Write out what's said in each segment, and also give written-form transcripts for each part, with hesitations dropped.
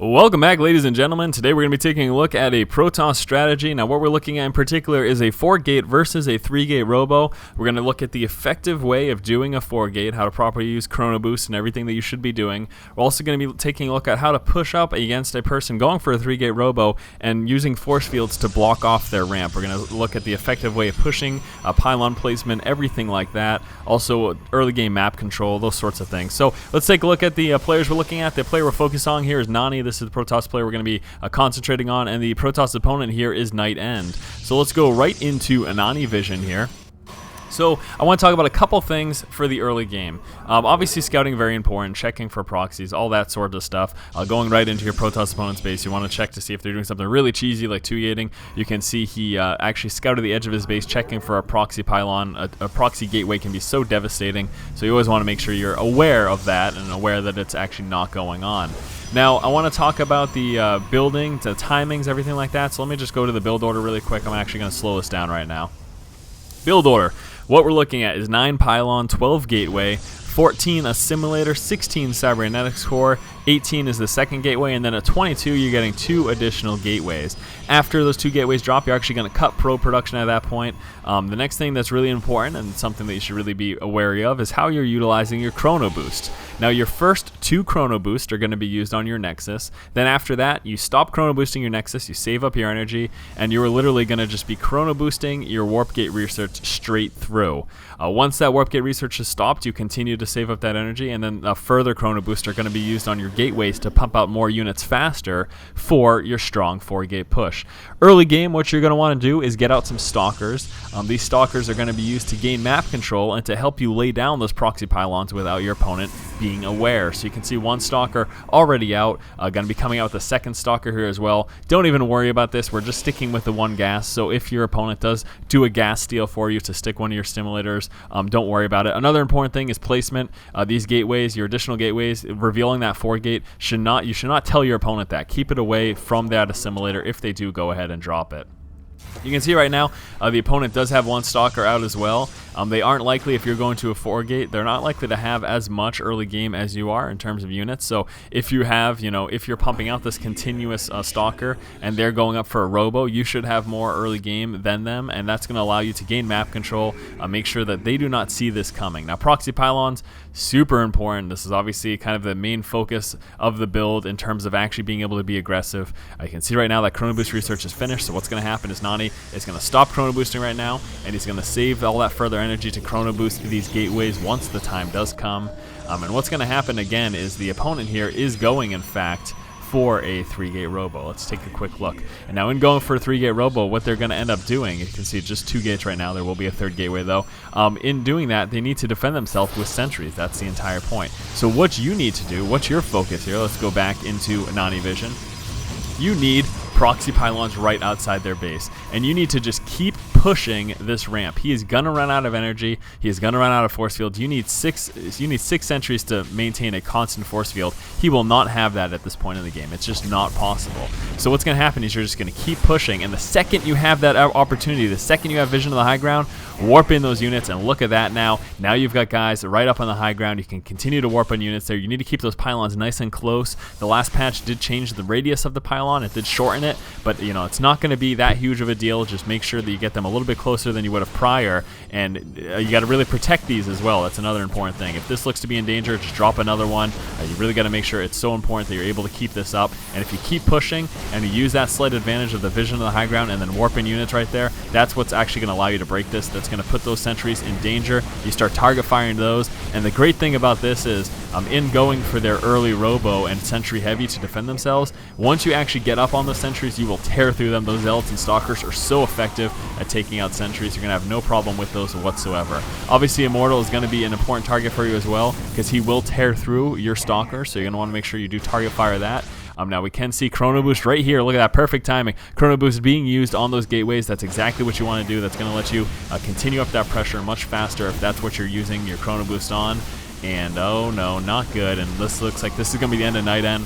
Welcome back, ladies and gentlemen. Today we're going to be taking a look at a Protoss strategy. Now what we're looking at in particular is a 4-gate versus a 3-gate robo. We're going to look at the effective way of doing a 4-gate, how to properly use chrono boost and everything that you should be doing. We're also going to be taking a look at how to push up against a person going for a 3-gate robo and using force fields to block off their ramp. We're going to look at the effective way of pushing, pylon placement, everything like that. Also early game map control, those sorts of things. So let's take a look at the players we're looking at. The player we're focused on here is Nani. This is the Protoss player we're going to be concentrating on, and the Protoss opponent here is Night End. So let's go right into Anani Vision here. So I want to talk about a couple things for the early game. Obviously scouting very important, checking for proxies, all that sort of stuff. Going right into your Protoss opponent's base, you want to check to see if they're doing something really cheesy like 2-gating. You can see he actually scouted the edge of his base, checking for a proxy pylon. A proxy gateway can be so devastating, so you always want to make sure you're aware of that and aware that it's actually not going on. Now, I want to talk about the building, the timings, everything like that. So let me just go to the build order really quick. I'm actually going to slow this down right now. Build order. What we're looking at is 9 Pylon, 12 Gateway, 14 Assimilator, 16 Cybernetics Core, 18 is the second gateway, and then at 22 you're getting 2 additional gateways. After those 2 gateways drop, you're actually going to cut pro production at that point. The next thing that's really important and something that you should really be wary of is how you're utilizing your chrono boost. Now your first 2 chrono boosts are going to be used on your Nexus. Then after that, you stop chrono boosting your Nexus, you save up your energy, and you're literally going to just be chrono boosting your warp gate research straight through. Once that warp gate research is stopped, you continue to save up that energy, and then a further chrono boost are going to be used on your gateways to pump out more units faster for your strong 4-gate push. Early game, what you're going to want to do is get out some stalkers. These stalkers are going to be used to gain map control and to help you lay down those proxy pylons without your opponent being aware. So you can see 1 stalker already out, going to be coming out with a 2nd stalker here as well. Don't even worry about this, we're just sticking with the 1 gas, so if your opponent does do a gas steal for you to stick one of your stimulators, don't worry about it. Another important thing is placement. These gateways, your additional gateways, revealing that 4-gate, you should not tell your opponent that. Keep it away from that assimilator if they do go ahead and drop it. You can see right now the opponent does have 1 stalker out as well. They aren't likely, if you're going to a 4-gate, they're not likely to have as much early game as you are in terms of units. So if you have, if you're pumping out this continuous stalker and they're going up for a robo, you should have more early game than them, and that's going to allow you to gain map control, make sure that they do not see this coming. Now proxy pylons, super important. This is obviously kind of the main focus of the build in terms of actually being able to be aggressive. You can see right now that chrono boost research is finished, so what's going to happen is Nani is going to stop chrono boosting right now, and he's going to save all that further energy to chrono boost these gateways once the time does come. And what's going to happen again is the opponent here is going, in fact, for a 3-gate robo. Let's take a quick look. And now in going for a 3-gate robo, what they're going to end up doing, you can see just 2 gates right now. There will be a 3rd gateway though. In doing that, they need to defend themselves with sentries. That's the entire point. So what you need to do, what's your focus here? Let's go back into Nani Vision. You need proxy pylons right outside their base, and you need to just keep pushing this ramp. He is gonna run out of energy. He is gonna run out of force field. You need 6 sentries to maintain a constant force field. He will not have that at this point in the game. It's just not possible. So what's gonna happen is you're just gonna keep pushing, and the second you have that opportunity, the second you have vision of the high ground, warp in those units, and look at that now. Now you've got guys right up on the high ground. You can continue to warp on units there. You need to keep those pylons nice and close. The last patch did change the radius of the pylon. It did shorten it, but it's not going to be that huge of a deal. Just make sure that you get them a little bit closer than you would have prior, and you got to really protect these as well. That's another important thing. If this looks to be in danger, just drop another one. You really got to make sure it's so important that you're able to keep this up, and if you keep pushing and you use that slight advantage of the vision of the high ground and then warp in units right there, that's what's actually going to allow you to break this. That's going to put those sentries in danger. You start target firing those, and the great thing about this is in going for their early robo and sentry heavy to defend themselves, once you actually get up on those sentries, you will tear through them. Those zealots and stalkers are so effective at taking out sentries. You're going to have no problem with those whatsoever. Obviously Immortal is going to be an important target for you as well, because he will tear through your stalker, so you're going to want to make sure you do target fire that. Now we can see chrono boost right here. Look at that, perfect timing. Chrono boost being used on those gateways. That's exactly what you want to do. That's going to let you continue up that pressure much faster if that's what you're using your chrono boost on. And oh no, not good. And this looks like this is going to be the end of Night End.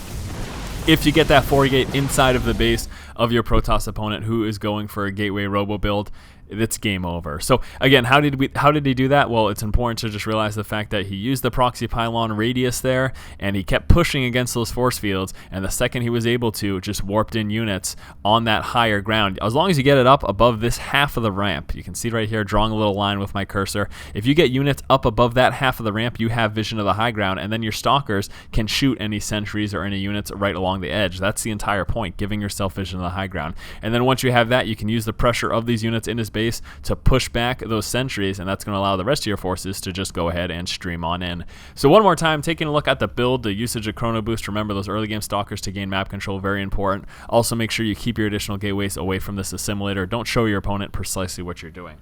If you get that 4-gate inside of the base of your Protoss opponent who is going for a gateway robo build, it's game over. So again, how did he do that? Well, it's important to just realize the fact that he used the proxy pylon radius there, and he kept pushing against those force fields, and the second he was able to, just warped in units on that higher ground. As long as you get it up above this half of the ramp, you can see right here, drawing a little line with my cursor. If you get units up above that half of the ramp, you have vision of the high ground, and then your stalkers can shoot any sentries or any units right along the edge. That's the entire point, giving yourself vision of the high ground. And then once you have that, you can use the pressure of these units in his base to push back those sentries, and that's going to allow the rest of your forces to just go ahead and stream on in. So one more time, taking a look at the build, the usage of Chrono Boost. Remember, those early game stalkers to gain map control, very important. Also make sure you keep your additional gateways away from this assimilator. Don't show your opponent precisely what you're doing.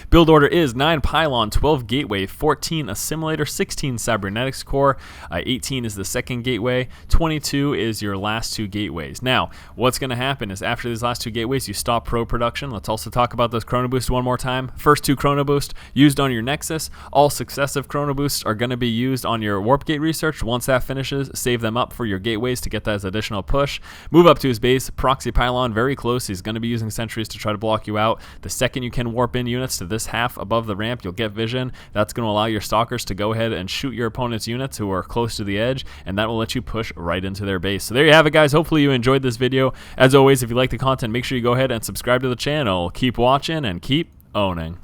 Build order is 9 Pylon, 12 Gateway, 14 Assimilator, 16 Cybernetics Core, 18 is the second gateway, 22 is your last 2 gateways. Now, what's going to happen is after these last 2 gateways, you stop pro production. Let's also talk about those Chrono Boosts one more time. First 2 Chrono Boosts used on your Nexus. All successive Chrono Boosts are going to be used on your Warp Gate research. Once that finishes, save them up for your gateways to get that as additional push. Move up to his base, Proxy Pylon, very close. He's going to be using sentries to try to block you out. The second you can warp in units to this half above the ramp, you'll get vision. That's going to allow your stalkers to go ahead and shoot your opponent's units who are close to the edge, and that will let you push right into their base. So there you have it, guys. Hopefully you enjoyed this video. As always, if you like the content, make sure you go ahead and subscribe to the channel. Keep watching and keep owning.